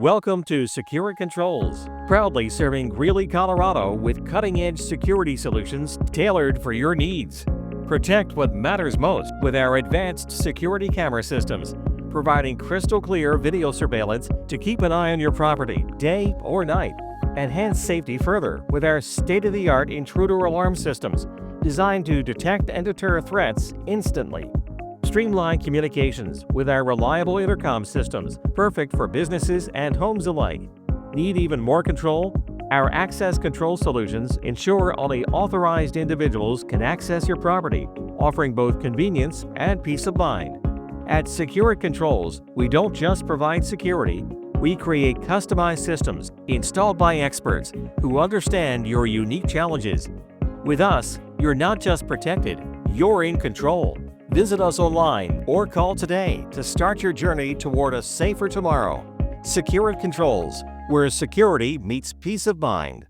Welcome to Secure Controls, proudly serving Greeley, Colorado with cutting-edge security solutions tailored for your needs. Protect what matters most with our advanced security camera systems, providing crystal clear video surveillance to keep an eye on your property, day or night. Enhance safety further with our state-of-the-art intruder alarm systems, designed to detect and deter threats instantly. Streamline communications with our reliable intercom systems, perfect for businesses and homes alike. Need even more control? Our access control solutions ensure only authorized individuals can access your property, offering both convenience and peace of mind. At Secure Controls, we don't just provide security, we create customized systems installed by experts who understand your unique challenges. With us, you're not just protected, you're in control. Visit us online or call today to start your journey toward a safer tomorrow. Secure Controls, where security meets peace of mind.